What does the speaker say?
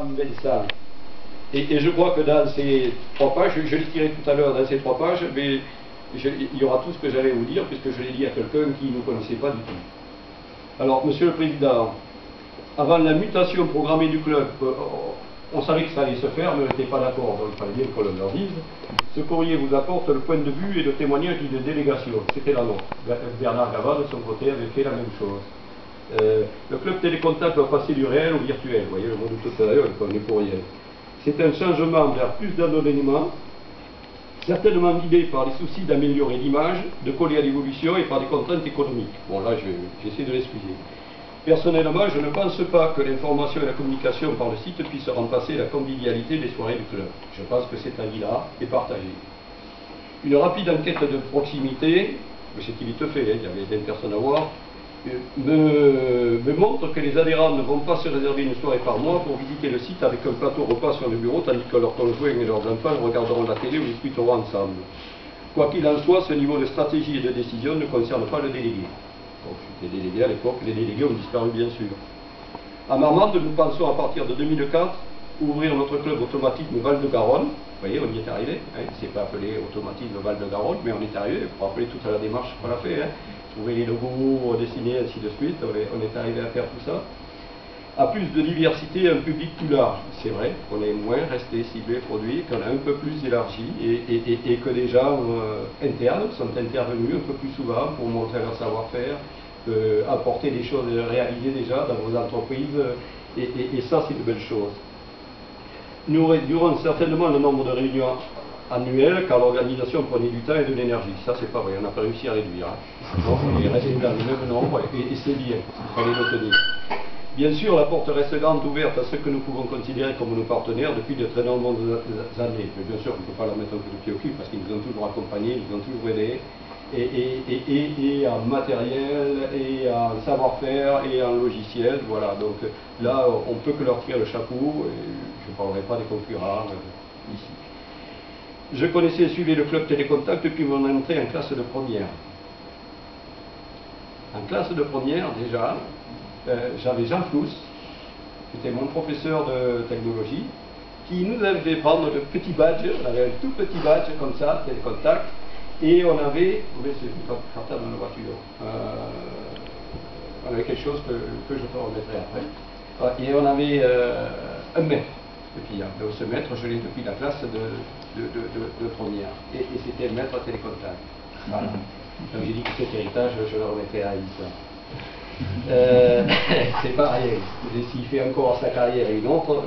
Vincent. Et je crois que dans ces 3 pages, je les tirais tout à l'heure dans ces 3 pages, mais il y aura tout ce que j'allais vous dire, puisque je l'ai dit à quelqu'un qui ne connaissait pas du tout. Alors, Monsieur le Président, avant la mutation programmée du club, on savait que ça allait se faire, mais on n'était pas d'accord, donc il fallait bien qu'on leur dise. Ce courrier vous apporte le point de vue et le témoignage d'une délégation. C'était la nôtre. Bernard Gava, de son côté, avait fait la même chose. Le club Télécontact va passer du réel au virtuel. Vous voyez, le mot de tout à l'heure, comme les courriels. C'est un changement vers plus d'anonymat, certainement guidé par les soucis d'améliorer l'image, de coller à l'évolution et par des contraintes économiques. Bon, là, j'essaie de l'excuser. Personnellement, je ne pense pas que l'information et la communication par le site puissent remplacer la convivialité des soirées du club. Je pense que cet avis-là est partagé. Une rapide enquête de proximité, mais c'est vite fait, il y avait 20 personnes à voir, me montre que les adhérents ne vont pas se réserver une soirée par mois pour visiter le site avec un plateau repas sur le bureau, tandis que leurs conjoints et leurs enfants regarderont la télé ou discuteront ensemble. Quoi qu'il en soit, ce niveau de stratégie et de décision ne concerne pas le délégué. Donc, j'étais délégué à l'époque, les délégués ont disparu bien sûr. À Marmande, nous pensons à partir de 2004 ouvrir notre club automatisme Val-de-Garonne. Vous voyez, on y est arrivé. Hein. Il ne s'est pas appelé automatisme Val-de-Garonne, mais on est arrivé. Il faut rappeler toute la démarche qu'on a fait. Hein. Trouver les logos, dessiner, ainsi de suite. On est arrivé à faire tout ça. À plus de diversité, un public plus large. C'est vrai qu'on est moins resté ciblé produit, qu'on a un peu plus élargi et que les gens internes sont intervenus un peu plus souvent pour montrer leur savoir-faire, apporter des choses réalisées déjà dans vos entreprises. Et ça, c'est de belles choses. Nous réduirons certainement le nombre de réunions annuelles car l'organisation prenait du temps et de l'énergie. Ça, c'est pas vrai, on n'a pas réussi à réduire. Hein. Donc, on est resté dans le même nombre et c'est bien, il fallait le tenir. Bien sûr, la porte reste grande ouverte à ceux que nous pouvons considérer comme nos partenaires depuis de très nombreuses années. Mais bien sûr, on ne peut pas leur mettre un coup de pied au cul parce qu'ils nous ont toujours accompagnés, ils nous ont toujours aidés. Et en matériel, et en savoir-faire, et en logiciel. Voilà, donc là, on ne peut que leur tirer le chapeau. Et je ne parlerai pas des concurrents ici. Je connaissais et suivais le club Télécontact depuis mon entrée en classe de première. En classe de première, déjà, j'avais Jean Flousse, qui était mon professeur de technologie, qui nous avait fait prendre le petit badge, on avait un tout petit badge comme ça, Télécontact, et on avait, vous voyez, c'est une cartable dans la voiture, on avait quelque chose que je te remettrai après, et on avait un maître, et puis ce maître, je l'ai depuis la classe de première, et c'était le maître Télécontact. Voilà. Donc j'ai dit que cet héritage, je le remettrai à Issa. C'est pas rien. S'il fait encore sa carrière et une autre,